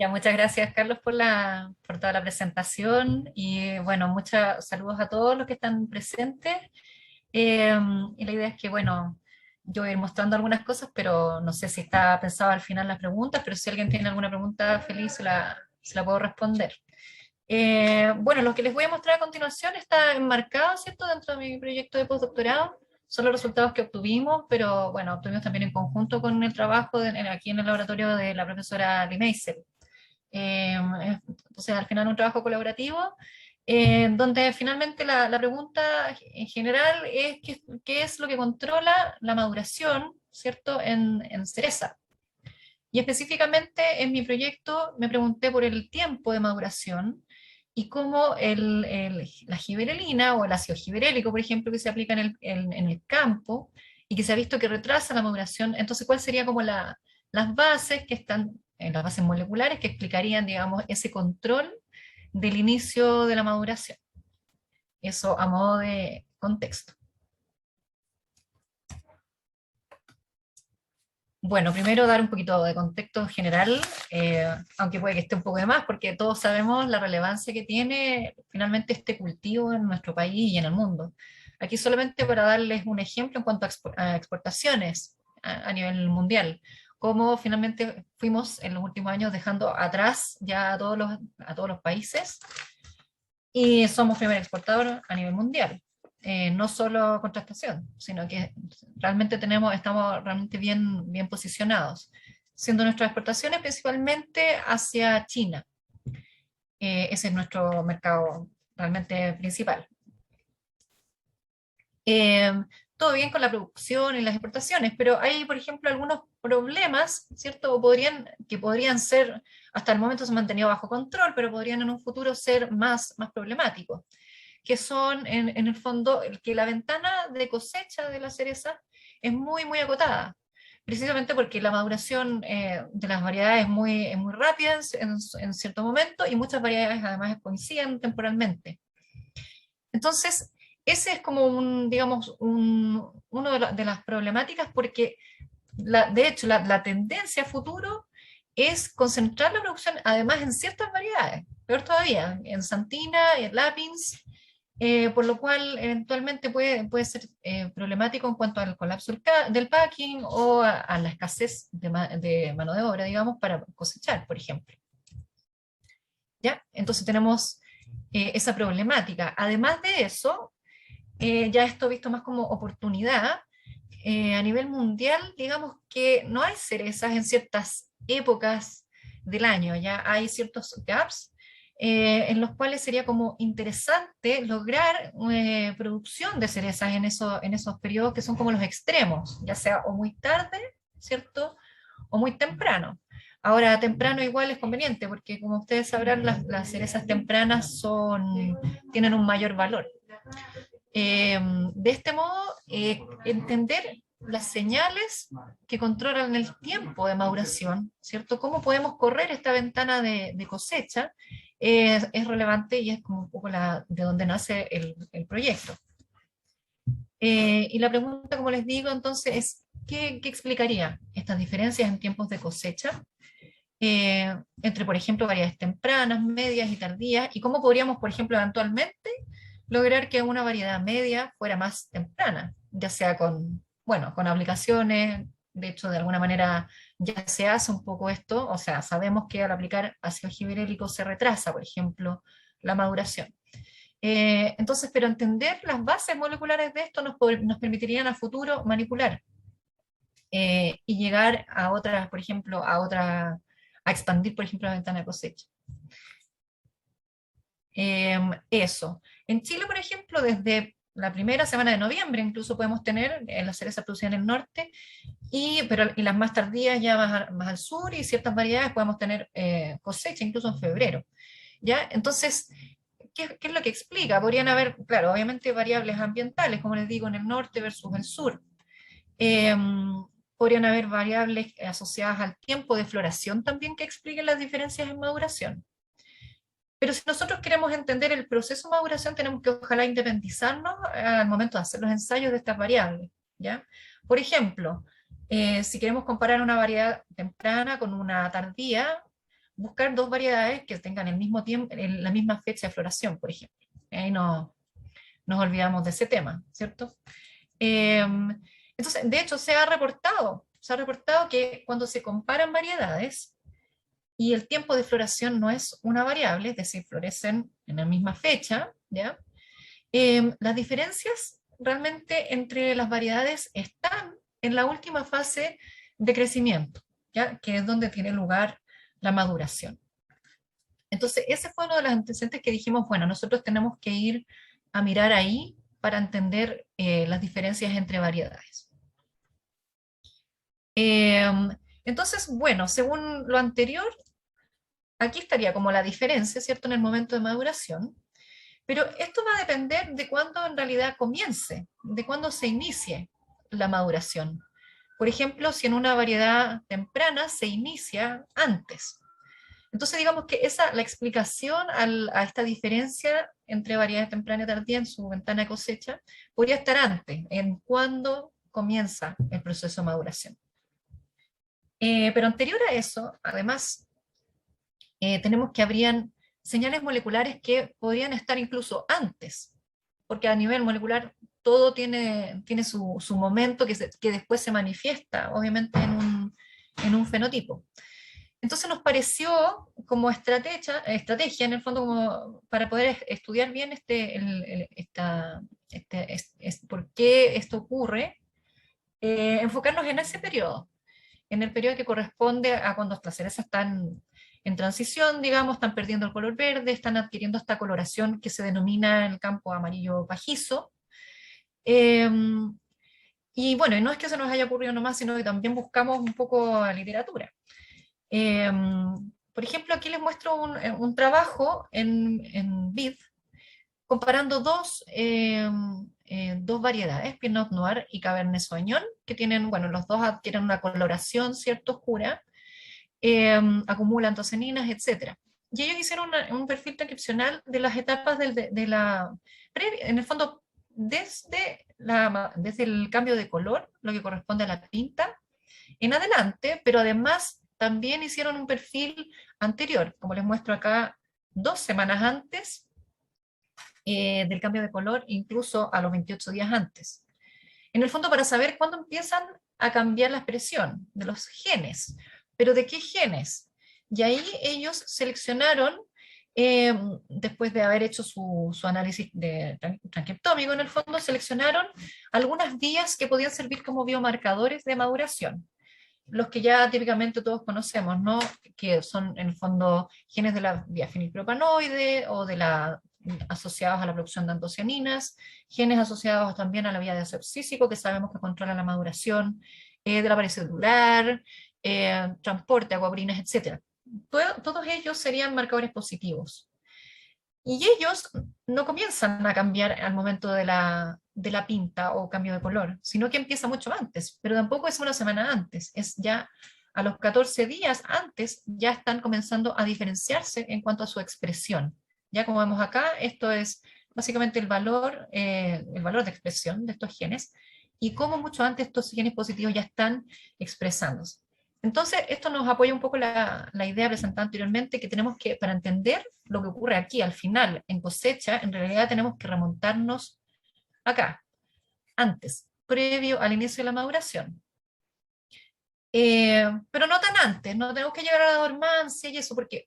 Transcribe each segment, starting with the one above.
Ya, muchas gracias, Carlos, por toda la presentación y bueno, muchos saludos a todos los que están presentes. Y la idea es que, bueno, yo voy a ir mostrando algunas cosas, pero no sé si está pensado al final las preguntas, pero si alguien tiene alguna pregunta, feliz se la puedo responder. Bueno, lo que les voy a mostrar a continuación está enmarcado, ¿cierto?, dentro de mi proyecto de postdoctorado. Son los resultados que obtuvimos, pero bueno, obtuvimos también en conjunto con el trabajo aquí en el laboratorio de la profesora Limeisel. O sea, al final un trabajo colaborativo, donde finalmente la pregunta en general es qué es lo que controla la maduración, ¿cierto?, en cereza. Y específicamente en mi proyecto me pregunté por el tiempo de maduración y cómo la giberelina o el ácido giberélico, por ejemplo, que se aplica en el campo y que se ha visto que retrasa la maduración. Entonces, ¿cuál sería como las bases que están, las bases moleculares que explicarían, digamos, ese control del inicio de la maduración? Eso a modo de contexto. Bueno, primero dar un poquito de contexto general, aunque puede que esté un poco de más, porque todos sabemos la relevancia que tiene finalmente este cultivo en nuestro país y en el mundo. Aquí solamente para darles un ejemplo en cuanto a exportaciones a nivel mundial, cómo finalmente fuimos en los últimos años dejando atrás ya a todos los países y somos primer exportador a nivel mundial. No solo contratación, sino que realmente estamos realmente bien posicionados, siendo nuestras exportaciones principalmente hacia China. Ese es nuestro mercado realmente principal. Eh, Todo bien con la producción y las exportaciones, pero hay, por ejemplo, algunos problemas, ¿cierto? Que podrían ser, hasta el momento se han mantenido bajo control, pero podrían en un futuro ser más problemáticos, que son en el fondo que la ventana de cosecha de la cereza es muy acotada, precisamente porque la maduración de las variedades es muy rápida en cierto momento y muchas variedades además coinciden temporalmente. Entonces, ese es como digamos, uno de las problemáticas porque de hecho la tendencia a futuro es concentrar la producción además en ciertas variedades, peor todavía, en Santina, en Lapins, por lo cual eventualmente puede ser problemático en cuanto al colapso del packing o a la escasez de mano de obra, digamos, para cosechar, por ejemplo. ¿Ya? Entonces tenemos esa problemática. Además de eso, ya esto visto más como oportunidad, a nivel mundial, digamos que no hay cerezas en ciertas épocas del año, ya hay ciertos gaps en los cuales sería como interesante lograr producción de cerezas en esos periodos que son como los extremos, ya sea o muy tarde, ¿cierto? O muy temprano. Ahora, temprano igual es conveniente, porque como ustedes sabrán, las cerezas tempranas tienen un mayor valor. De este modo, entender las señales que controlan el tiempo de maduración, ¿cierto? ¿Cómo podemos correr esta ventana de cosecha? Es relevante y es como un poco de donde nace el proyecto. Y la pregunta, como les digo, entonces es, ¿qué explicaría estas diferencias en tiempos de cosecha? Entre, por ejemplo, variedades tempranas, medias y tardías, y cómo podríamos, por ejemplo, eventualmente lograr que una variedad media fuera más temprana, ya sea bueno, con aplicaciones. De hecho, de alguna manera ya se hace un poco esto, o sea, sabemos que al aplicar ácido giberélico se retrasa, por ejemplo, la maduración. Entonces, pero entender las bases moleculares de esto nos permitirían a futuro manipular y llegar a otras, por ejemplo, a expandir, por ejemplo, la ventana de cosecha. Eso. En Chile, por ejemplo, desde la primera semana de noviembre incluso podemos tener las cerezas producidas en el norte, y las más tardías ya más al sur, y ciertas variedades podemos tener cosecha incluso en febrero. ¿Ya? Entonces, ¿qué es lo que explica? Podrían haber, claro, obviamente variables ambientales, como les digo, en el norte versus el sur. Eh, Podrían haber variables asociadas al tiempo de floración también que expliquen las diferencias en maduración. Pero si nosotros queremos entender el proceso de maduración, tenemos que ojalá independizarnos al momento de hacer los ensayos de estas variables, ¿ya? Por ejemplo, si queremos comparar una variedad temprana con una tardía, buscar dos variedades que tengan el mismo tiempo, la misma fecha de floración, por ejemplo. Ahí no, nos olvidamos de ese tema, ¿cierto? Entonces, de hecho, se ha reportado que cuando se comparan variedades y el tiempo de floración no es una variable, es decir, florecen en la misma fecha, ¿ya? Las diferencias realmente entre las variedades están en la última fase de crecimiento, ¿ya? Que es donde tiene lugar la maduración. Entonces, ese fue uno de los antecedentes que dijimos, bueno, nosotros tenemos que ir a mirar ahí para entender las diferencias entre variedades. Entonces, bueno, según lo anterior, aquí estaría como la diferencia, ¿cierto?, en el momento de maduración, pero esto va a depender de cuándo en realidad comience, de cuándo se inicie la maduración. Por ejemplo, si en una variedad temprana se inicia antes. Entonces, digamos que la explicación a esta diferencia entre variedades temprana y tardía en su ventana de cosecha podría estar antes, en cuándo comienza el proceso de maduración. Pero anterior a eso, además, tenemos que habrían señales moleculares que podrían estar incluso antes, porque a nivel molecular todo tiene su momento que después se manifiesta, obviamente, en un fenotipo. Entonces nos pareció como estrategia, en el fondo, como para poder estudiar bien por qué esto ocurre, enfocarnos en ese periodo, en el periodo que corresponde a cuando las cerezas están en transición, digamos, están perdiendo el color verde, están adquiriendo esta coloración que se denomina en el campo amarillo pajizo. Eh, y bueno, y no es que se nos haya ocurrido nomás, sino que también buscamos un poco literatura. Eh, por ejemplo, aquí les muestro un trabajo en Vid, comparando dos variedades, Pinot Noir y Cabernet Sauvignon, que tienen, bueno, los dos adquieren una coloración, ¿cierto?, oscura, acumulan antoceninas, etc. Y ellos hicieron un perfil transcripcional de las etapas en el fondo, desde el cambio de color, lo que corresponde a la pinta, en adelante, pero además también hicieron un perfil anterior, como les muestro acá, 2 semanas antes del cambio de color, incluso a los 28 días antes. En el fondo, para saber cuándo empiezan a cambiar la expresión de los genes. ¿Pero de qué genes? Y ahí ellos seleccionaron, después de haber hecho su análisis transcriptómico, en el fondo seleccionaron algunas vías que podían servir como biomarcadores de maduración, los que ya típicamente todos conocemos, ¿no? Que son en el fondo genes de la vía fenilpropanoide o asociados a la producción de antocianinas, genes asociados también a la vía de ácido abscísico, que sabemos que controla la maduración de la pared celular, transporte, aguabrinas, etc. Todos ellos serían marcadores positivos. Y ellos no comienzan a cambiar al momento de la pinta o cambio de color, sino que empieza mucho antes, pero tampoco es una semana antes, es ya a los 14 días antes ya están comenzando a diferenciarse en cuanto a su expresión. Ya como vemos acá, esto es básicamente el valor de expresión de estos genes y cómo mucho antes estos genes positivos ya están expresándose. Entonces, esto nos apoya un poco la idea presentada anteriormente, que tenemos que, para entender lo que ocurre aquí al final, en cosecha, en realidad tenemos que remontarnos acá, antes, previo al inicio de la maduración. Pero no tan antes, no tenemos que llegar a la dormancia y eso, ¿por qué?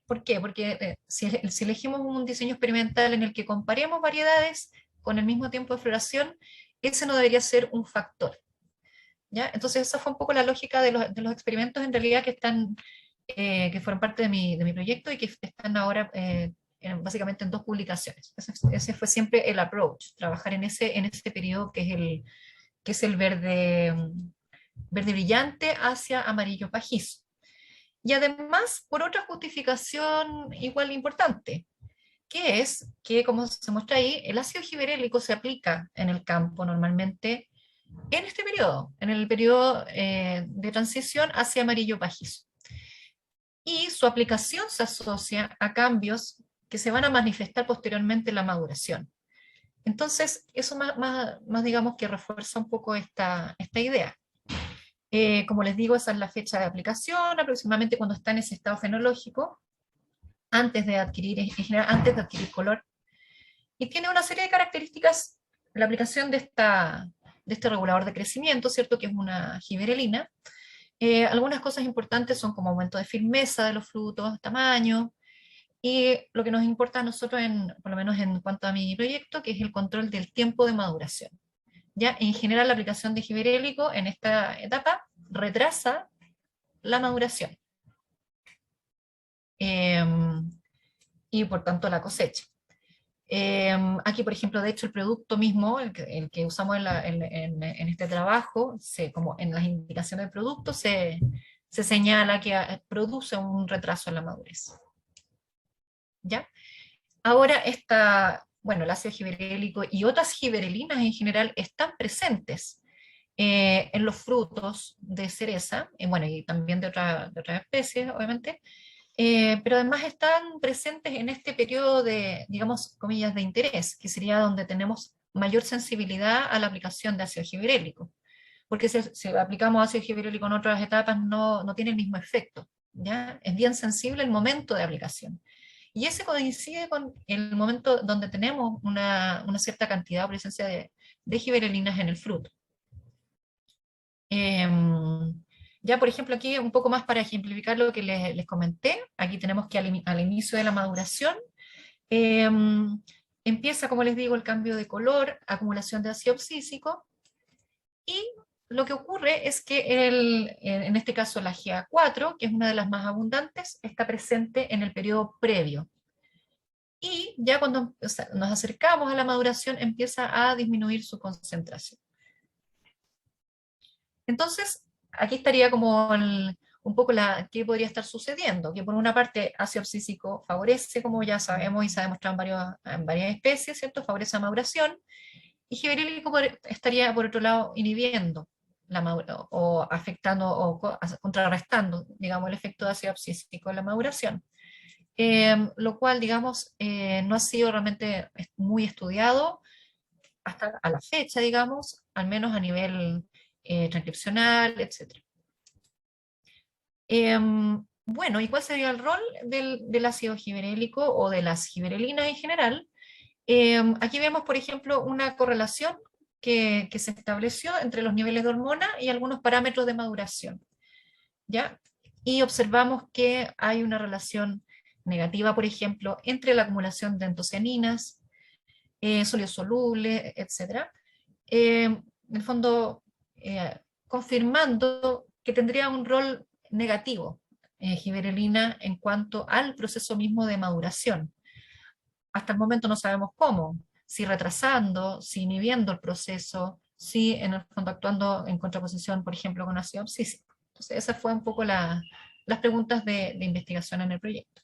Porque si elegimos un diseño experimental en el que comparemos variedades con el mismo tiempo de floración, ese no debería ser un factor. ¿Ya? Entonces esa fue un poco la lógica de los experimentos en realidad que fueron parte de mi proyecto y que están ahora básicamente en 2 publicaciones. Ese fue siempre el approach, trabajar en ese periodo que es el verde brillante hacia amarillo pajizo. Y además, por otra justificación igual importante, que es que, como se muestra ahí, el ácido giberélico se aplica en el campo normalmente en este periodo, en el periodo de transición hacia amarillo pajizo. Y su aplicación se asocia a cambios que se van a manifestar posteriormente en la maduración. Entonces, eso más digamos que refuerza un poco esta idea. Como les digo, esa es la fecha de aplicación, aproximadamente cuando está en ese estado fenológico, antes de adquirir, en general, antes de adquirir color. Y tiene una serie de características la aplicación de este regulador de crecimiento, ¿cierto? Que es una giberelina. Algunas cosas importantes son como aumento de firmeza de los frutos, tamaño, y lo que nos importa a nosotros, por lo menos en cuanto a mi proyecto, que es el control del tiempo de maduración. Ya, en general, la aplicación de giberélico en esta etapa retrasa la maduración eh, y por tanto la cosecha. Aquí, por ejemplo, de hecho, el producto mismo, el que usamos en este trabajo, como en las indicaciones del producto, se señala que produce un retraso en la madurez. ¿Ya? Ahora, bueno, el ácido giberélico y otras giberelinas en general están presentes en los frutos de cereza, bueno, y también de otras especies, obviamente, pero además están presentes en este periodo de, digamos, comillas, de interés, que sería donde tenemos mayor sensibilidad a la aplicación de ácido giberélico, porque si aplicamos ácido giberélico en otras etapas no tiene el mismo efecto, ¿ya? Es bien sensible el momento de aplicación. Y ese coincide con el momento donde tenemos una cierta cantidad o presencia de giberelinas en el fruto. Ya, por ejemplo, aquí un poco más para ejemplificar lo que les comenté, aquí tenemos que al inicio de la maduración empieza, como les digo, el cambio de color, acumulación de ácido abscísico, y lo que ocurre es que en este caso la GA4, que es una de las más abundantes, está presente en el periodo previo. Y ya cuando nos acercamos a la maduración empieza a disminuir su concentración. Entonces, aquí estaría como un poco qué podría estar sucediendo, que por una parte ácido abscísico favorece, como ya sabemos y se ha demostrado en varias especies, ¿cierto? Favorece la maduración, y giberélico estaría por otro lado inhibiendo o afectando o contrarrestando, digamos, el efecto de ácido abscísico en la maduración. Lo cual, digamos, no ha sido realmente muy estudiado hasta a la fecha, digamos, al menos a nivel transcripcional, etc. Bueno, ¿y cuál sería el rol del ácido giberélico o de las giberelinas en general? Aquí vemos, por ejemplo, una correlación que se estableció entre los niveles de hormona y algunos parámetros de maduración, ¿ya? Y observamos que hay una relación negativa, por ejemplo, entre la acumulación de antocianinas, sólidos solubles, etc. En el fondo, confirmando que tendría un rol negativo giberelina en cuanto al proceso mismo de maduración. Hasta el momento no sabemos cómo, si retrasando, si inhibiendo el proceso, si en el fondo actuando en contraposición, por ejemplo, con ácido abscísico. Entonces, esas fue un poco las preguntas de investigación en el proyecto.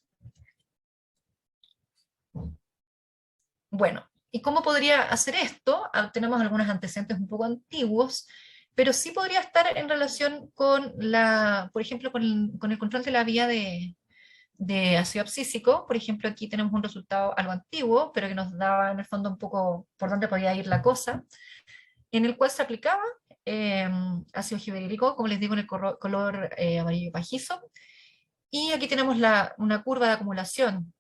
Bueno, ¿y cómo podría hacer esto? Tenemos algunos antecedentes un poco antiguos, pero sí podría estar en relación con por ejemplo, con el control de la vía de ácido abscísico. Por ejemplo, aquí tenemos un resultado algo antiguo, pero que nos daba en el fondo un poco por dónde podía ir la cosa, en el cual se aplicaba eh, ácido giberílico, como les digo, en el color amarillo pajizo, y aquí tenemos una curva de acumulación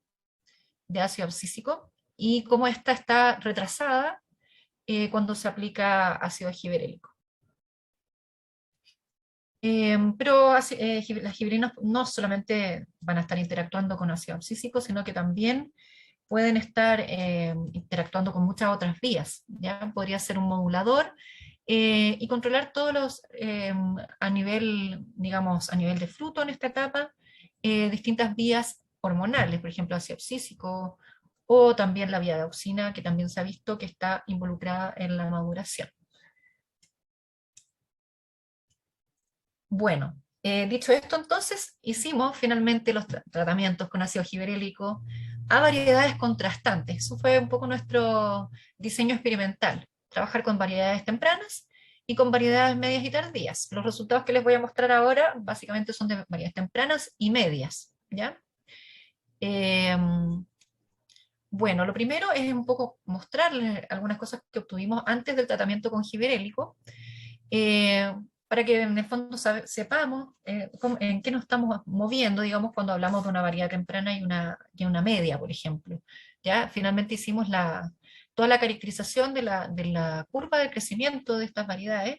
de ácido abscísico, y cómo esta está retrasada cuando se aplica ácido giberélico. Pero las giberinas no solamente van a estar interactuando con ácido abscísico, sino que también pueden estar interactuando con muchas otras vías. ¿Ya? Podría ser un modulador y controlar todos a nivel, digamos, a nivel de fruto en esta etapa, distintas vías hormonales, por ejemplo, ácido abscísico, o también la vía de auxina, que también se ha visto que está involucrada en la maduración. Bueno, dicho esto, entonces hicimos finalmente los tratamientos con ácido giberélico a variedades contrastantes. Eso fue un poco nuestro diseño experimental, trabajar con variedades tempranas y con variedades medias y tardías. Los resultados que les voy a mostrar ahora básicamente son de variedades tempranas y medias, ¿ya? Bueno, lo primero es un poco mostrarles algunas cosas que obtuvimos antes del tratamiento con giberélico. para que en el fondo sepamos en qué nos estamos moviendo, digamos, cuando hablamos de una variedad temprana y una media, por ejemplo. ¿Ya? Finalmente hicimos toda la caracterización de la curva de crecimiento de estas variedades,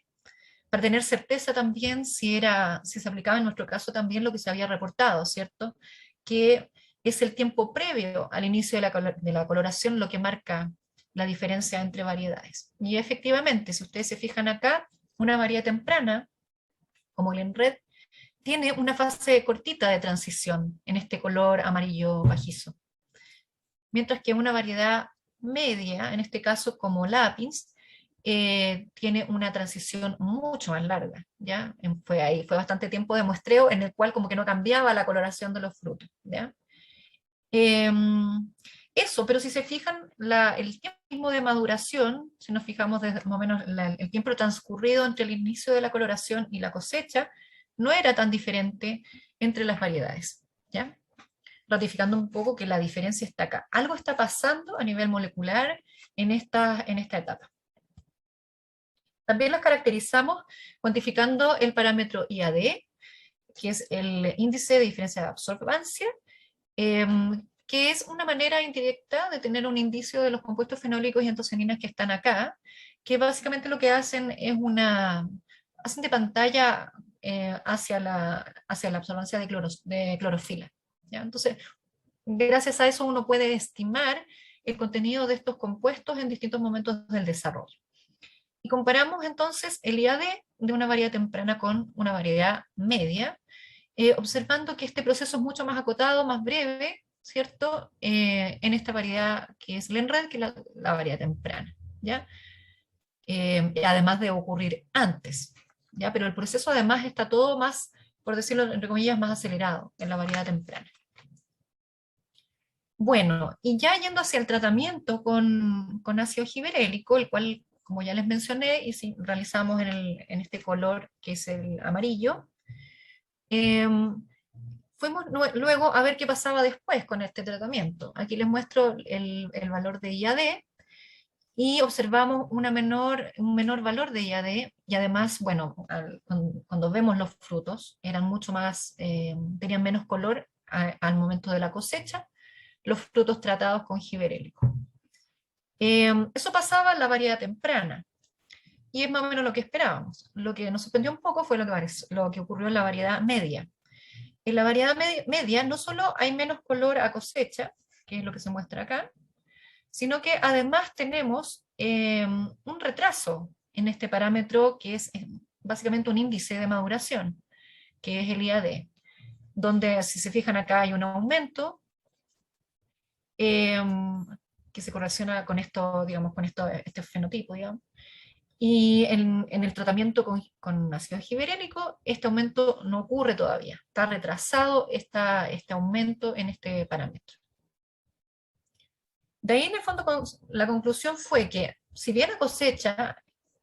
para tener certeza también si se aplicaba en nuestro caso también lo que se había reportado, ¿cierto? Que es el tiempo previo al inicio de la coloración lo que marca la diferencia entre variedades. Y efectivamente, si ustedes se fijan acá, una variedad temprana, como el Enred, tiene una fase cortita de transición en este color amarillo pajizo. Mientras que una variedad media, en este caso como Lapins, tiene una transición mucho más larga, ¿ya? Fue bastante tiempo de muestreo en el cual como que no cambiaba la coloración de los frutos, ¿ya? Eso, pero si se fijan, el tiempo de maduración, si nos fijamos desde más o menos el tiempo transcurrido entre el inicio de la coloración y la cosecha, no era tan diferente entre las variedades, ¿ya? Ratificando un poco que la diferencia está acá. Algo está pasando a nivel molecular en esta etapa. También las caracterizamos cuantificando el parámetro IAD, que es el índice de diferencia de absorbancia, que es una manera indirecta de tener un indicio de los compuestos fenólicos y antocianinas que están acá, que básicamente lo que hacen es hacen de pantalla hacia la absorbancia de clorofila, ¿ya? Entonces, gracias a eso uno puede estimar el contenido de estos compuestos en distintos momentos del desarrollo. Y comparamos entonces el IAD de una variedad temprana con una variedad media, observando que este proceso es mucho más acotado, más breve, ¿cierto? En esta variedad que es Lenred, que es la variedad temprana, ¿ya? Además de ocurrir antes, ¿ya? Pero el proceso además está todo más, por decirlo entre comillas, más acelerado en la variedad temprana. Bueno, y ya yendo hacia el tratamiento con ácido giberélico, el cual, como ya les mencioné, y si realizamos en este color que es el amarillo, fuimos luego a ver qué pasaba después con este tratamiento. Aquí les muestro el valor de IAD, y observamos un menor valor de IAD, y además, bueno, cuando vemos los frutos, eran mucho más, tenían menos color al momento de la cosecha, los frutos tratados con giberélico. Eso pasaba en la variedad temprana, y es más o menos lo que esperábamos. Lo que nos sorprendió un poco fue lo que ocurrió en la variedad media. En la variedad media no solo hay menos color a cosecha, que es lo que se muestra acá, sino que además tenemos un retraso en este parámetro que es básicamente un índice de maduración, que es el IAD, donde si se fijan acá hay un aumento que se correlaciona con esto, digamos, este fenotipo, digamos. Y en el tratamiento con ácido giberélico, este aumento no ocurre todavía, está retrasado este aumento en este parámetro. De ahí, en el fondo, la conclusión fue que, si bien a cosecha,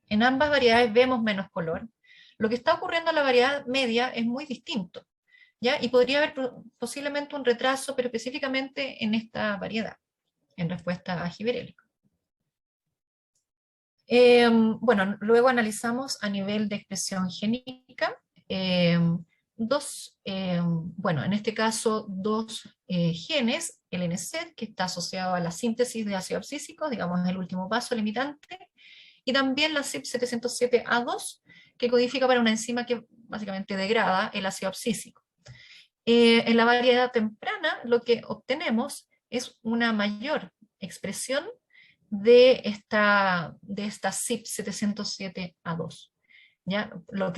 en ambas variedades vemos menos color, lo que está ocurriendo en la variedad media es muy distinto, ¿ya? Y podría haber posiblemente un retraso, pero específicamente en esta variedad, en respuesta a giberélico. Bueno, luego analizamos a nivel de expresión genética, bueno, en este caso dos genes, el NSET, que está asociado a la síntesis de ácido abscísico, digamos el último paso limitante, y también la CYP707A2, que codifica para una enzima que básicamente degrada el ácido abscísico. En la variedad temprana lo que obtenemos es una mayor expresión de esta CYP707A2, ¿ya? Lo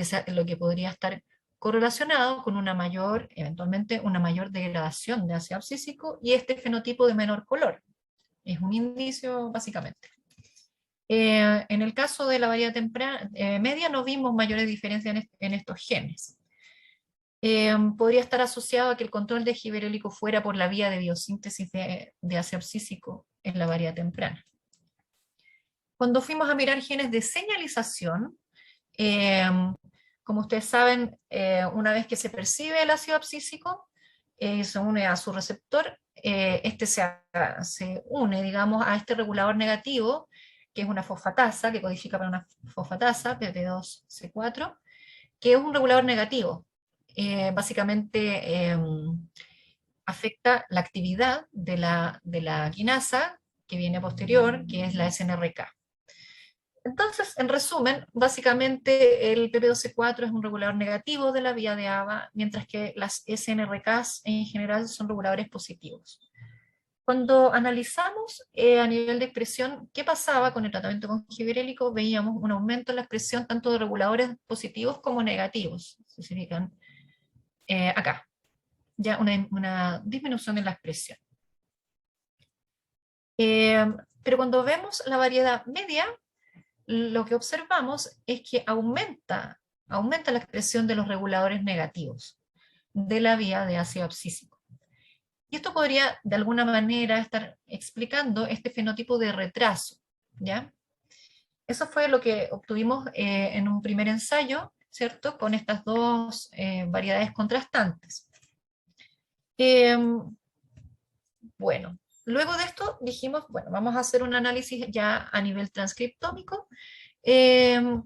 que podría estar correlacionado con eventualmente una mayor degradación de ácido abscísico y este fenotipo de menor color. Es un indicio, básicamente. En el caso de la variedad media no vimos mayores diferencias en estos genes. Podría estar asociado a que el control de giberélico fuera por la vía de biosíntesis de ácido abscísico en la variedad temprana. Cuando fuimos a mirar genes de señalización, como ustedes saben, una vez que se percibe el ácido abscísico, se une a su receptor, este se une, digamos, a este regulador negativo, que es una fosfatasa, que codifica para una fosfatasa, PP2C4, que es un regulador negativo. Básicamente afecta la actividad de la quinasa que viene posterior, que es la SNRK. Entonces, en resumen, básicamente el PP12.4 es un regulador negativo de la vía de ABA, mientras que las SNRKs en general son reguladores positivos. Cuando analizamos a nivel de expresión qué pasaba con el tratamiento con gibirélico, veíamos un aumento en la expresión tanto de reguladores positivos como negativos. Se fijan acá, ya una disminución en la expresión. Pero cuando vemos la variedad media, lo que observamos es que aumenta la expresión de los reguladores negativos de la vía de ácido abscísico. Y esto podría, de alguna manera, estar explicando este fenotipo de retraso, ¿ya? Eso fue lo que obtuvimos en un primer ensayo, ¿cierto? Con estas dos variedades contrastantes. Bueno, luego de esto dijimos, bueno, vamos a hacer un análisis ya a nivel transcriptómico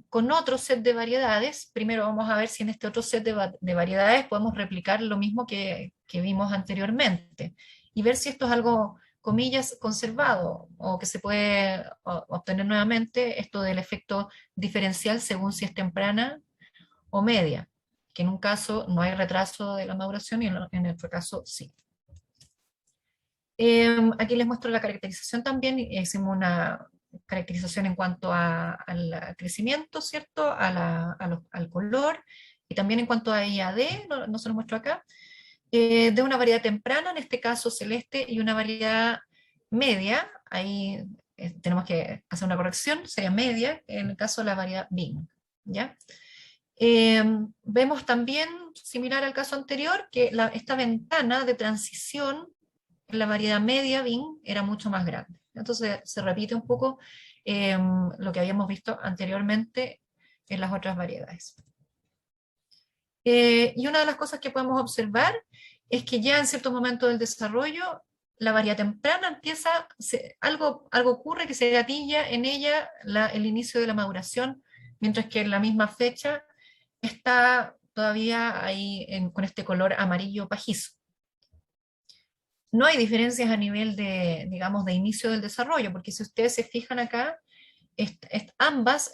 con otro set de variedades. Primero vamos a ver si en este otro set de variedades podemos replicar lo mismo que vimos anteriormente y ver si esto es algo, comillas, conservado o que se puede obtener nuevamente esto del efecto diferencial según si es temprana o media, que en un caso no hay retraso de la maduración y en otro caso sí. Aquí les muestro la caracterización también, hicimos una caracterización en cuanto al crecimiento, ¿cierto? Al color, y también en cuanto a IAD, no se lo muestro acá, de una variedad temprana, en este caso celeste, y una variedad media, ahí tenemos que hacer una corrección, sería media, en el caso de la variedad Bing, ¿ya? Vemos también, similar al caso anterior, que esta ventana de transición en la variedad media Bing era mucho más grande. Entonces se repite un poco lo que habíamos visto anteriormente en las otras variedades. Y una de las cosas que podemos observar es que ya en cierto momento del desarrollo, la variedad temprana empieza, algo ocurre que se gatilla en ella el inicio de la maduración, mientras que en la misma fecha está todavía ahí con este color amarillo pajizo. No hay diferencias a nivel de, digamos, de inicio del desarrollo, porque si ustedes se fijan acá, ambas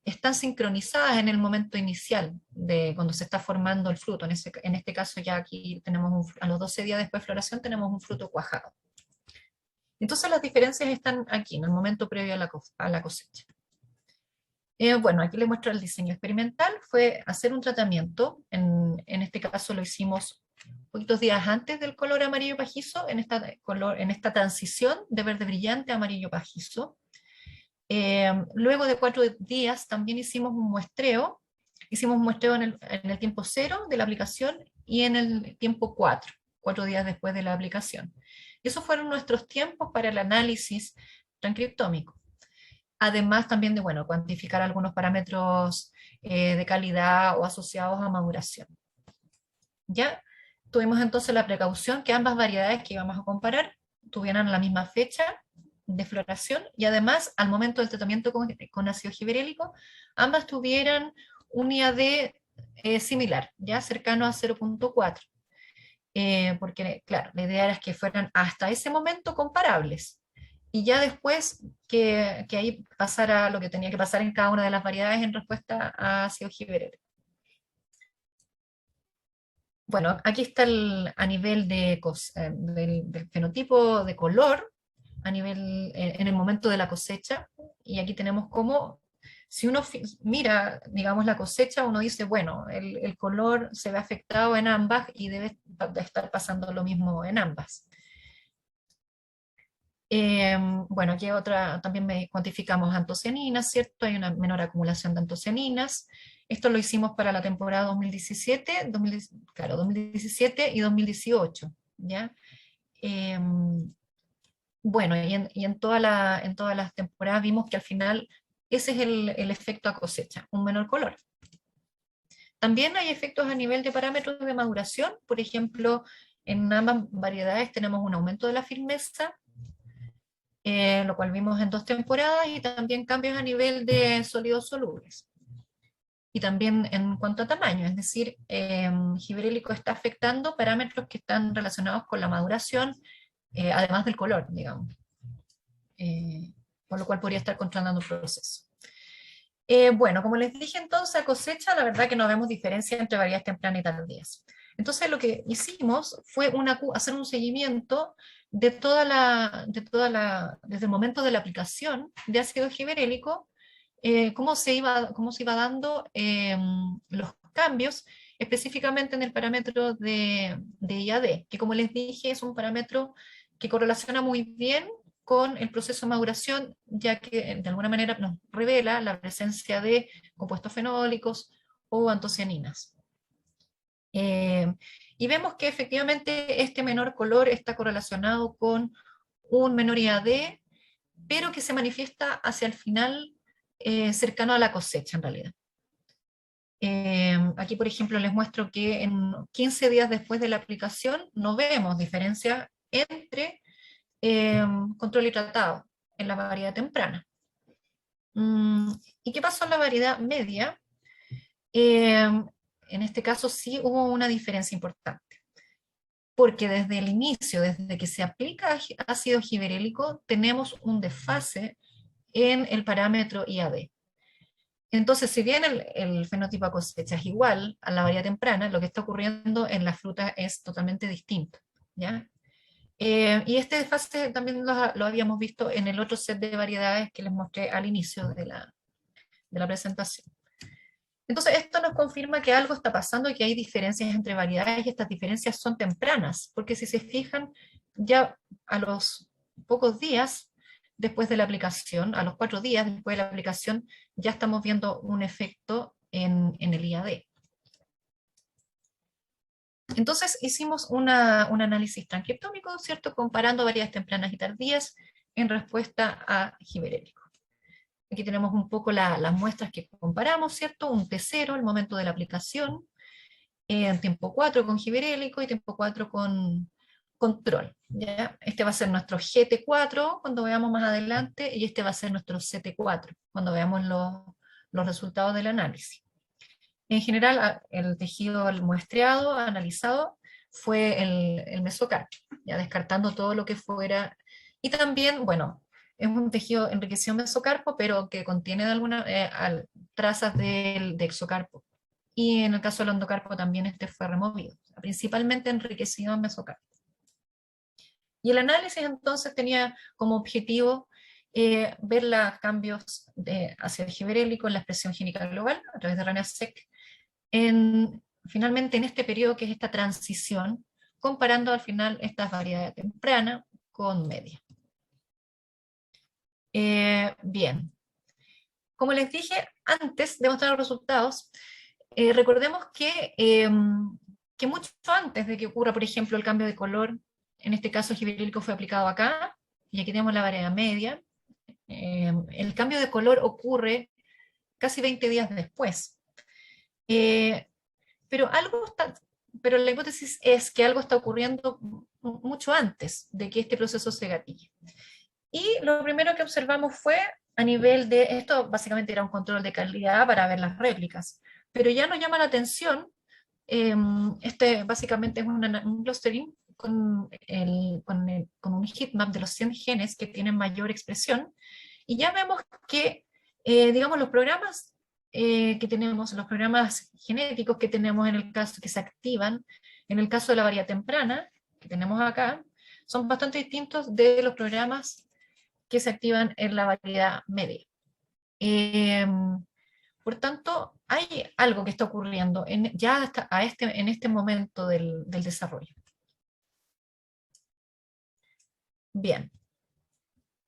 están sincronizadas en el momento inicial de cuando se está formando el fruto. En este caso ya aquí tenemos, a los 12 días después de floración, tenemos un fruto cuajado. Entonces las diferencias están aquí, en el momento previo a la cosecha. Bueno, aquí les muestro el diseño experimental, fue hacer un tratamiento, en este caso lo hicimos poquitos días antes del color amarillo pajizo, en esta transición de verde brillante a amarillo pajizo. Luego de 4 días también hicimos un muestreo en el tiempo 0 de la aplicación y en el tiempo 4 días después de la aplicación. Y esos fueron nuestros tiempos para el análisis transcriptómico. Además también de, bueno, cuantificar algunos parámetros de calidad o asociados a maduración. Ya tuvimos entonces la precaución que ambas variedades que íbamos a comparar tuvieran la misma fecha de floración y además al momento del tratamiento con ácido giberélico, ambas tuvieran un IAD similar, ya cercano a 0.4. Porque, claro, la idea era que fueran hasta ese momento comparables. Y ya después que ahí pasara lo que tenía que pasar en cada una de las variedades en respuesta a ácido giberélico. Bueno, aquí está a nivel del fenotipo de color, a nivel, en el momento de la cosecha, y aquí tenemos cómo, si uno mira, digamos, la cosecha, uno dice, bueno, el color se ve afectado en ambas y debe estar pasando lo mismo en ambas. Bueno, aquí también cuantificamos antocianinas, ¿cierto? Hay una menor acumulación de antocianinas. Esto lo hicimos para la temporada 2017, 2017 y 2018, ¿ya? Bueno, y en todas las temporadas vimos que al final ese es el efecto a cosecha, un menor color. También hay efectos a nivel de parámetros de maduración, por ejemplo, en ambas variedades tenemos un aumento de la firmeza, lo cual vimos en 2 temporadas, y también cambios a nivel de sólidos solubles. y también en cuanto a tamaño, es decir, giberélico está afectando parámetros que están relacionados con la maduración, además del color, digamos, eh, por lo cual podría estar controlando el proceso. Bueno, como les dije entonces, a cosecha, la verdad que no vemos diferencia entre variedades tempranas y tardías. Entonces lo que hicimos fue hacer un seguimiento de desde el momento de la aplicación de ácido giberélico, cómo se iba dando los cambios, específicamente en el parámetro de IAD, que como les dije es un parámetro que correlaciona muy bien con el proceso de maduración, ya que de alguna manera nos revela la presencia de compuestos fenólicos o antocianinas. Y vemos que efectivamente este menor color está correlacionado con un menor IAD, pero que se manifiesta hacia el final, cercano a la cosecha en realidad. Aquí, por ejemplo, les muestro que en 15 días después de la aplicación no vemos diferencia entre control y tratado en la variedad temprana. ¿Y qué pasó en la variedad media? En este caso sí hubo una diferencia importante, porque desde el inicio, desde que se aplica ácido giberélico, tenemos un desfase en el parámetro IAD. Entonces, si bien el fenotipo a cosecha es igual a la variedad temprana, lo que está ocurriendo en la fruta es totalmente distinto, ¿ya? Y este desfase también lo habíamos visto en el otro set de variedades que les mostré al inicio de la presentación. Entonces, esto nos confirma que algo está pasando y que hay diferencias entre variedades, y estas diferencias son tempranas, porque si se fijan, ya a los pocos días después de la aplicación, a los 4 días después de la aplicación, ya estamos viendo un efecto en el IAD. Entonces hicimos un análisis transcriptómico, ¿cierto? Comparando variedades tempranas y tardías en respuesta a giberélico. Aquí tenemos un poco las muestras que comparamos, ¿cierto? Un T0, el momento de la aplicación, en tiempo 4 con giberélico y tiempo 4 con control, ¿ya? Este va a ser nuestro GT4 cuando veamos más adelante, y este va a ser nuestro CT4 cuando veamos los resultados del análisis. En general, el tejido muestreado, analizado, fue el mesocarpio, ya descartando todo lo que fuera. Y también, bueno, es un tejido enriquecido en mesocarpo, pero que contiene de alguna, trazas de exocarpo. Y en el caso del endocarpo también este fue removido, principalmente enriquecido en mesocarpo. Y el análisis entonces tenía como objetivo ver los cambios de ácido giberélico en la expresión génica global a través de RNA-seq, finalmente en este periodo que es esta transición, comparando al final estas variedades temprana con media. Bien, como les dije antes de mostrar los resultados, recordemos que mucho antes de que ocurra, por ejemplo, el cambio de color, en este caso el giberélico fue aplicado acá, y aquí tenemos la variedad media, el cambio de color ocurre casi 20 días después. Pero la hipótesis es que algo está ocurriendo mucho antes de que este proceso se gatille. Y lo primero que observamos fue a nivel de, esto básicamente era un control de calidad para ver las réplicas, pero ya nos llama la atención, este básicamente es un clustering con un heatmap de los 100 genes que tienen mayor expresión, y ya vemos que, digamos, los programas que tenemos, los programas genéticos que tenemos en el caso, que se activan en el caso de la variedad temprana, que tenemos acá, son bastante distintos de los programas que se activan en la variedad media. Por tanto, hay algo que está ocurriendo ya hasta en este momento del desarrollo. Bien.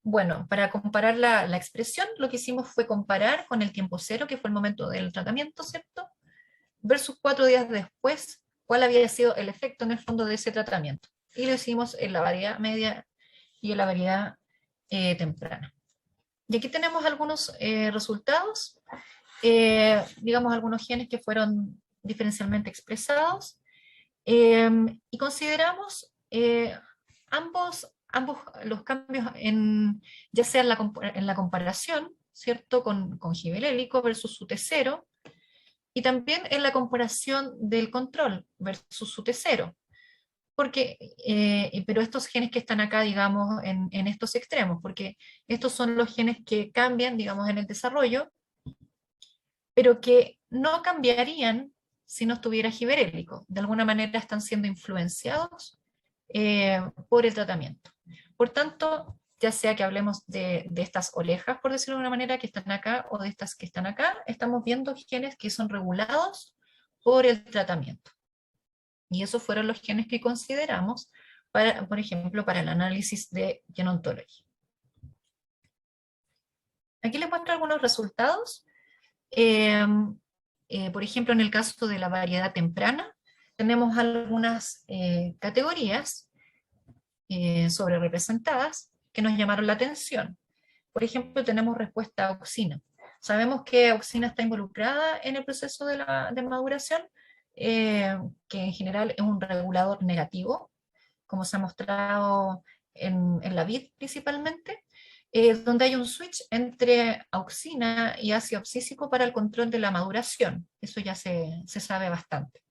Bueno, para comparar la expresión, lo que hicimos fue comparar con el tiempo cero, que fue el momento del tratamiento, ¿cierto? Versus 4 días después, cuál había sido el efecto en el fondo de ese tratamiento. Y lo hicimos en la variedad media y en la variedad temprana. Y aquí tenemos algunos resultados, digamos algunos genes que fueron diferencialmente expresados, y consideramos ambos los cambios ya sea en la comparación, ¿cierto? Con giberélico versus su T0, y también en la comparación del control versus su T0. Porque, pero estos genes que están acá, digamos, en estos extremos, porque estos son los genes que cambian, digamos, en el desarrollo, pero que no cambiarían si no estuviera giberélico. De alguna manera están siendo influenciados por el tratamiento. Por tanto, ya sea que hablemos de estas orejas, por decirlo de alguna manera, que están acá, o de estas que están acá, estamos viendo genes que son regulados por el tratamiento. Y esos fueron los genes que consideramos, para, por ejemplo, para el análisis de Genome Ontology. Aquí les muestro algunos resultados. Por ejemplo, en el caso de la variedad temprana, tenemos algunas categorías sobre representadas que nos llamaron la atención. Por ejemplo, tenemos respuesta a auxina. Sabemos que auxina está involucrada en el proceso de maduración, que en general es un regulador negativo, como se ha mostrado en la vid principalmente, donde hay un switch entre auxina y ácido abscísico para el control de la maduración. Eso ya se sabe bastante.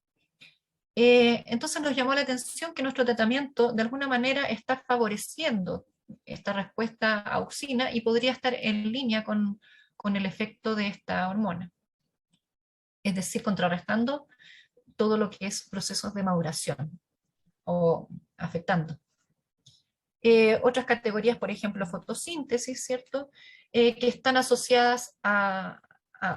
Entonces nos llamó la atención que nuestro tratamiento de alguna manera está favoreciendo esta respuesta a auxina y podría estar en línea con el efecto de esta hormona. Es decir, contrarrestando todo lo que es procesos de maduración o afectando. Otras categorías, por ejemplo, fotosíntesis, ¿cierto? Que están asociadas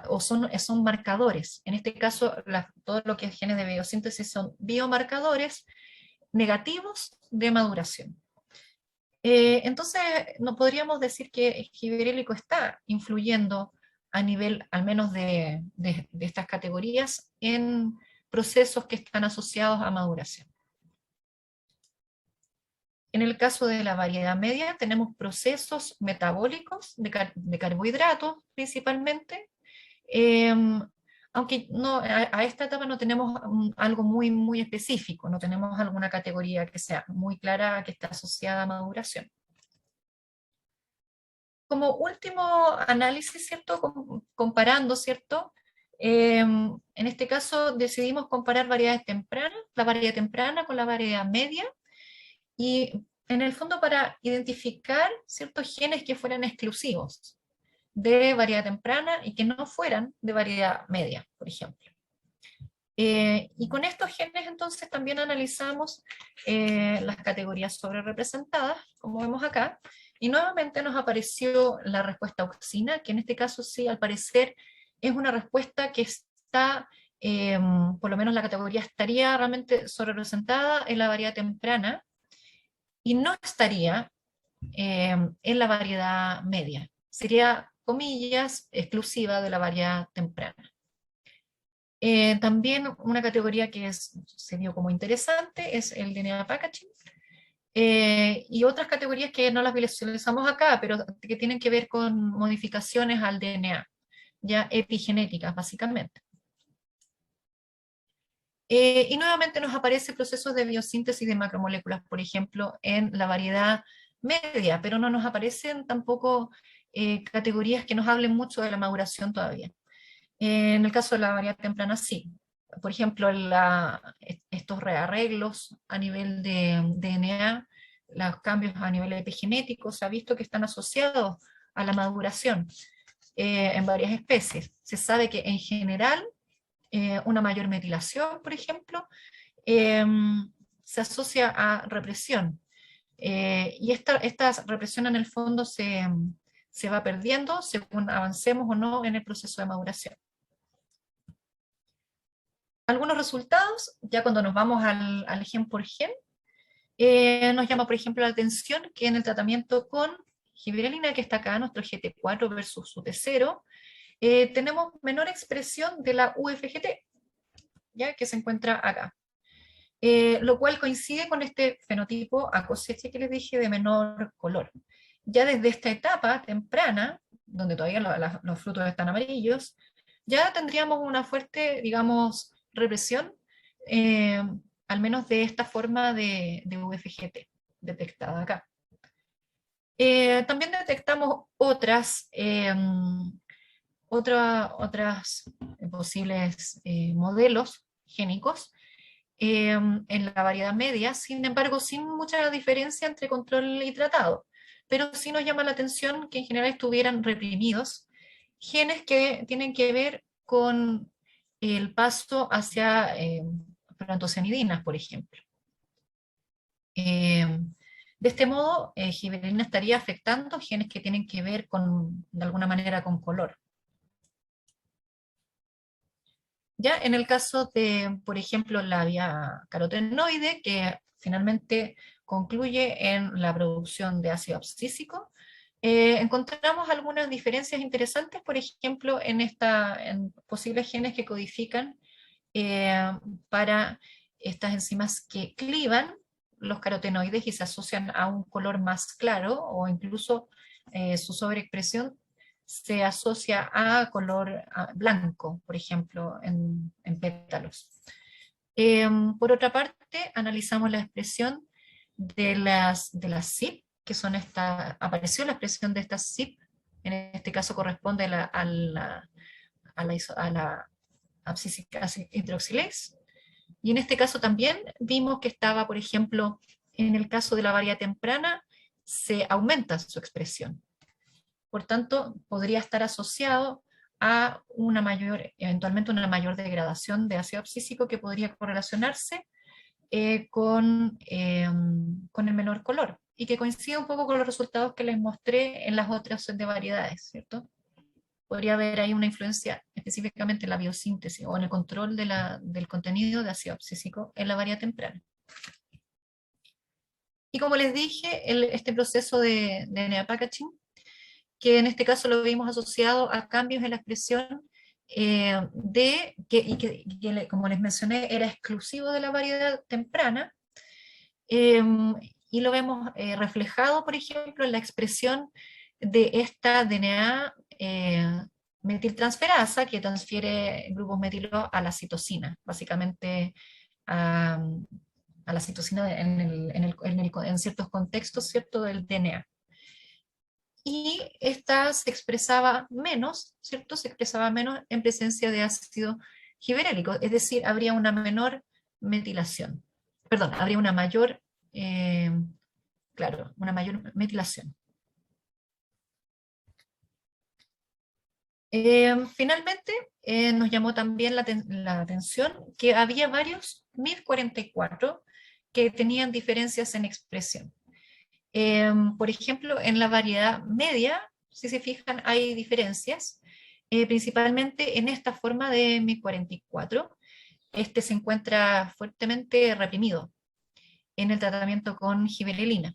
o son marcadores. En este caso, todo lo que es genes de biosíntesis son biomarcadores negativos de maduración. Entonces, no podríamos decir que el giberélico está influyendo a nivel, al menos de estas categorías, en procesos que están asociados a maduración. En el caso de la variedad media tenemos procesos metabólicos de carbohidratos principalmente, aunque no, a esta etapa no tenemos algo muy específico, no tenemos alguna categoría que sea muy clara que está asociada a maduración. Como último análisis, ¿cierto? Comparando, ¿cierto? En este caso decidimos comparar variedades tempranas, la variedad temprana con la variedad media, y en el fondo para identificar ciertos genes que fueran exclusivos de variedad temprana y que no fueran de variedad media, por ejemplo. Y con estos genes entonces también analizamos las categorías sobre representadas, como vemos acá, y nuevamente nos apareció la respuesta auxina, que en este caso sí, al parecer, es una respuesta que está, por lo menos la categoría estaría realmente sobre representada en la variedad temprana, y no estaría en la variedad media. Sería, comillas, exclusiva de la variedad temprana. También una categoría que se vio como interesante es el DNA packaging, y otras categorías que no las visualizamos acá, pero que tienen que ver con modificaciones al DNA, ya epigenéticas básicamente. Y nuevamente nos aparecen procesos de biosíntesis de macromoléculas, por ejemplo, en la variedad media, pero no nos aparecen tampoco categorías que nos hablen mucho de la maduración todavía. En el caso de la variedad temprana, sí. Por ejemplo, estos rearreglos a nivel de DNA, los cambios a nivel epigenético, se ha visto que están asociados a la maduración en varias especies. Se sabe que en general una mayor metilación, por ejemplo, se asocia a represión. Y esta represión en el fondo se va perdiendo según avancemos o no en el proceso de maduración. Algunos resultados, ya cuando nos vamos al gen por gen, nos llama, por ejemplo, la atención que en el tratamiento con giberelina, que está acá, nuestro GT4 versus UT0, tenemos menor expresión de la UFGT, ¿ya? Que se encuentra acá. Lo cual coincide con este fenotipo a cosecha que les dije de menor color. Ya desde esta etapa temprana, donde todavía los frutos están amarillos, ya tendríamos una fuerte, digamos, represión, al menos de esta forma de UFGT detectada acá. También detectamos otras Otras posibles modelos génicos en la variedad media, sin embargo, sin mucha diferencia entre control y tratado. Pero sí nos llama la atención que en general estuvieran reprimidos genes que tienen que ver con el paso hacia proantocianidinas, por ejemplo. De este modo, gibberelina estaría afectando genes que tienen que ver con, de alguna manera, con color. Ya en el caso de, por ejemplo, la vía carotenoide, que finalmente concluye en la producción de ácido abscísico, encontramos algunas diferencias interesantes, por ejemplo, en posibles genes que codifican eh, para estas enzimas que clivan los carotenoides y se asocian a un color más claro, o incluso su sobreexpresión se asocia a color blanco, por ejemplo, en pétalos. Por otra parte, analizamos la expresión de las CYP, que son apareció la expresión de estas CYP, en este caso corresponde a la abscisic acid hydroxylase, y en este caso también vimos que estaba, por ejemplo, en el caso de la variedad temprana, se aumenta su expresión. Por tanto, podría estar asociado a eventualmente una mayor degradación de ácido abscísico que podría correlacionarse con el menor color, y que coincide un poco con los resultados que les mostré en las otras de variedades, ¿cierto? Podría haber ahí una influencia específicamente en la biosíntesis o en el control del contenido de ácido abscísico en la variedad temprana. Y como les dije, este proceso de DNA packaging, que en este caso lo vimos asociado a cambios en la expresión como les mencioné, era exclusivo de la variedad temprana, y lo vemos reflejado, por ejemplo, en la expresión de esta DNA metiltransferasa que transfiere grupos metilo a la citosina, básicamente a, a la citosina en ciertos contextos, ¿cierto?, del DNA. Y esta se expresaba menos, ¿cierto? Se expresaba menos en presencia de ácido giberélico, es decir, habría una menor metilación. Perdón, habría una mayor, claro, una mayor metilación. Finalmente, nos llamó también la atención que había varios MIB44 que tenían diferencias en expresión. Por ejemplo, en la variedad media, si se fijan, hay diferencias, principalmente en esta forma de MIB44. Este se encuentra fuertemente reprimido en el tratamiento con gibberelina.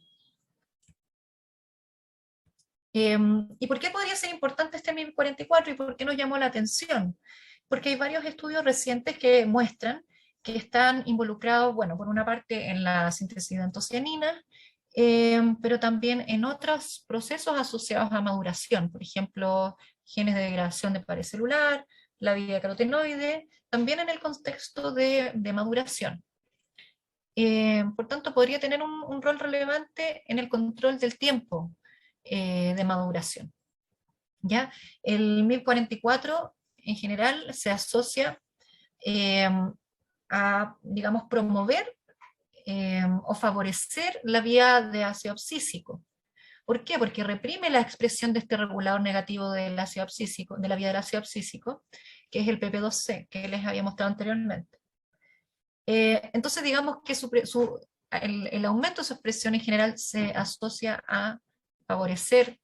¿Y por qué podría ser importante este MIB44 y por qué nos llamó la atención? Porque hay varios estudios recientes que muestran que están involucrados, bueno, por una parte en la síntesis de antocianinas, pero también en otros procesos asociados a maduración, por ejemplo, genes de degradación de pared celular, la vía carotenoide, también en el contexto de maduración. Por tanto, podría tener un rol relevante en el control del tiempo de maduración. ¿Ya? El 1044 en general se asocia a, digamos, promover o favorecer la vía de ácido abscísico. ¿Por qué? Porque reprime la expresión de este regulador negativo del ácido abscísico, de la vía del ácido abscísico, que es el PP2C, que les había mostrado anteriormente. Entonces, digamos que el aumento de su expresión en general se asocia a favorecer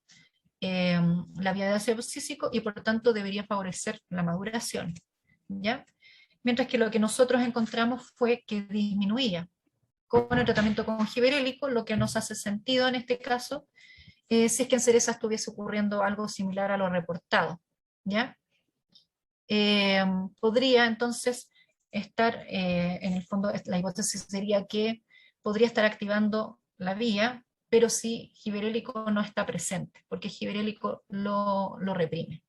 la vía de ácido abscísico y por lo tanto debería favorecer la maduración, ¿ya? Mientras que lo que nosotros encontramos fue que disminuía con el tratamiento con gibberélico, lo que nos hace sentido en este caso, si es que en cereza estuviese ocurriendo algo similar a lo reportado, ¿ya? Podría entonces estar, en el fondo, la hipótesis sería que podría estar activando la vía, pero si gibberélico no está presente, porque gibberélico lo reprime.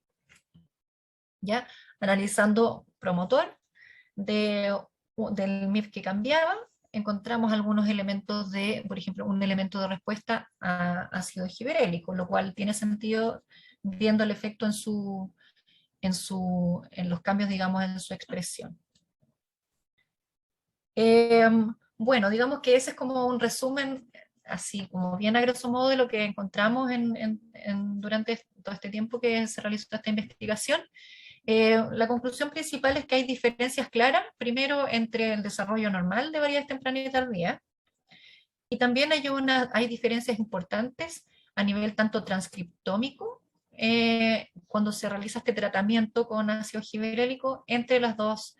¿Ya? Analizando promotor del MIF que cambiaba, encontramos algunos elementos por ejemplo, un elemento de respuesta a ácido gibberélico, lo cual tiene sentido viendo el efecto en los cambios, digamos, en su expresión. Bueno, digamos que ese es como un resumen, así como bien a grosso modo, de lo que encontramos durante todo este tiempo que se realizó esta investigación. La conclusión principal es que hay diferencias claras, primero entre el desarrollo normal de variedades tempranas y tardías, y también hay diferencias importantes a nivel tanto transcriptómico, cuando se realiza este tratamiento con ácido gibberélico entre los dos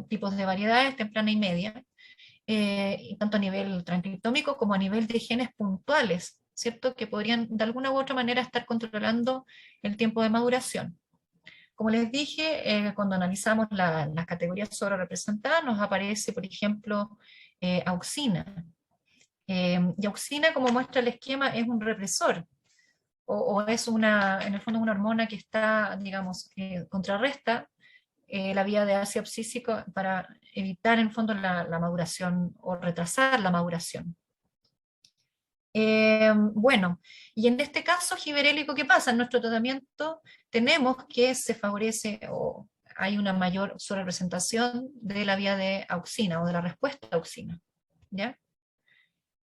tipos de variedades, temprana y media, y tanto a nivel transcriptómico como a nivel de genes puntuales, ¿cierto? Que podrían de alguna u otra manera estar controlando el tiempo de maduración. Como les dije, cuando analizamos las categorías sobre representadas, nos aparece, por ejemplo, auxina. Y auxina, como muestra el esquema, es un represor, o es en el fondo una hormona que está, digamos, que contrarresta la vía de ácido abscísico para evitar en el fondo la maduración o retrasar la maduración. Bueno, y en este caso gibberélico, ¿qué pasa? En nuestro tratamiento tenemos que se favorece o hay una mayor sobrerepresentación de la vía de auxina o de la respuesta a auxina, ¿ya?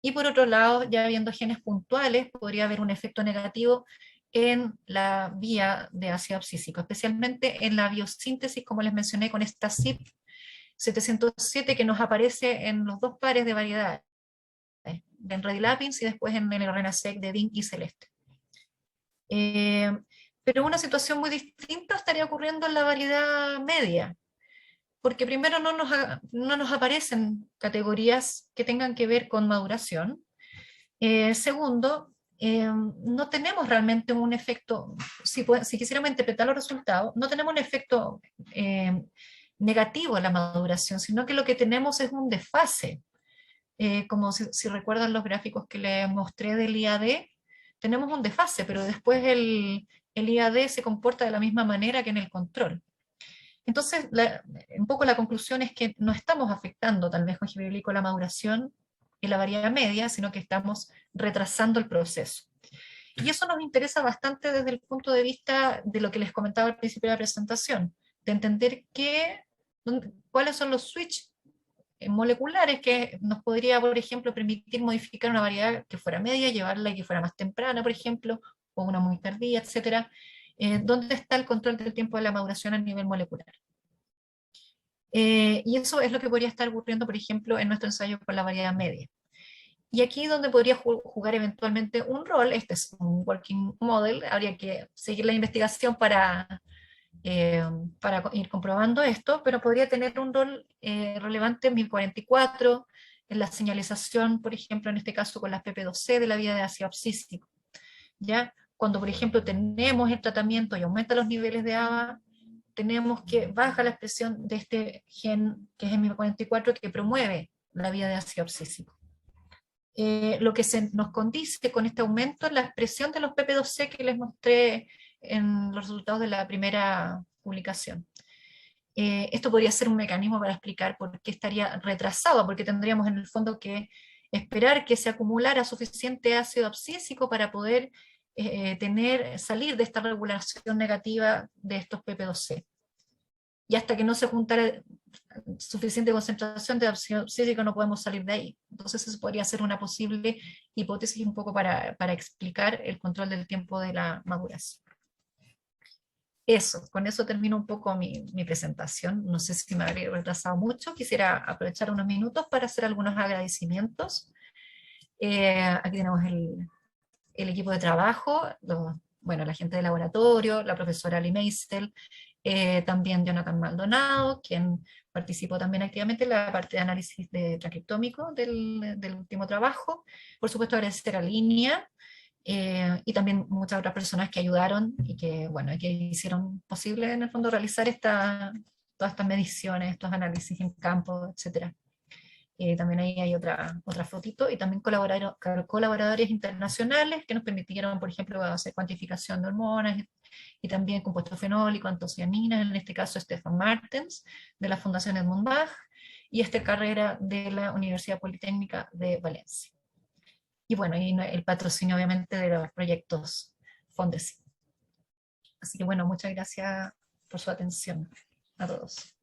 Y por otro lado, ya viendo genes puntuales, podría haber un efecto negativo en la vía de ácido abscísico, especialmente en la biosíntesis, como les mencioné, con esta CYP707 que nos aparece en los dos pares de variedades, en Redilapins y después en el RNA-seq de DIN y Celeste. Pero una situación muy distinta estaría ocurriendo en la variedad media, porque primero no nos aparecen categorías que tengan que ver con maduración. Segundo, no tenemos realmente un efecto, si quisiéramos interpretar los resultados, no tenemos un efecto negativo en la maduración, sino que lo que tenemos es un desfase. Como si recuerdan los gráficos que les mostré del IAD, tenemos un desfase, pero después el IAD se comporta de la misma manera que en el control. Entonces, un poco la conclusión es que no estamos afectando tal vez con gibberelico la maduración en la variedad media, sino que estamos retrasando el proceso. Y eso nos interesa bastante desde el punto de vista de lo que les comentaba al principio de la presentación, de entender cuáles son los switches moleculares que nos podría, por ejemplo, permitir modificar una variedad que fuera media, llevarla y que fuera más temprana, por ejemplo, o una muy tardía, etcétera. ¿Dónde está el control del tiempo de la maduración a nivel molecular? Y eso es lo que podría estar ocurriendo, por ejemplo, en nuestro ensayo con la variedad media. Y aquí donde podría jugar eventualmente un rol, este es un working model, habría que seguir la investigación para ir comprobando esto, pero podría tener un rol relevante en 1044, en la señalización, por ejemplo, en este caso con las PP2C de la vía de ácido abscísico. ¿Ya? Cuando, por ejemplo, tenemos el tratamiento y aumenta los niveles de ABA, tenemos que baja la expresión de este gen, que es el 1044, que promueve la vía de ácido abscísico. Lo que nos condice con este aumento es la expresión de los PP2C que les mostré en los resultados de la primera publicación. Esto podría ser un mecanismo para explicar por qué estaría retrasado, porque tendríamos en el fondo que esperar que se acumulara suficiente ácido abscísico para poder salir de esta regulación negativa de estos PP2C. Y hasta que no se juntara suficiente concentración de ácido abscísico no podemos salir de ahí. Entonces eso podría ser una posible hipótesis un poco para explicar el control del tiempo de la maduración. Con eso termino un poco mi presentación. No sé si me habría retrasado mucho. Quisiera aprovechar unos minutos para hacer algunos agradecimientos. Aquí tenemos el equipo de trabajo, la gente del laboratorio, la profesora Ali Meisel, también Jonathan Maldonado, quien participó también activamente en la parte de análisis transcriptómico del último trabajo. Por supuesto, agradecer a Línea, y también muchas otras personas que ayudaron y que hicieron posible en el fondo realizar todas estas mediciones, estos análisis en campo, etc. También ahí hay otra fotito, y también colaboradores internacionales que nos permitieron, por ejemplo, hacer cuantificación de hormonas y también compuestos fenólicos, antocianinas, en este caso Stefan Martens, de la Fundación Edmund Bach, y Carrera de la Universidad Politécnica de Valencia. Y bueno, y el patrocinio obviamente de los proyectos Fondesit. Así que bueno, muchas gracias por su atención a todos.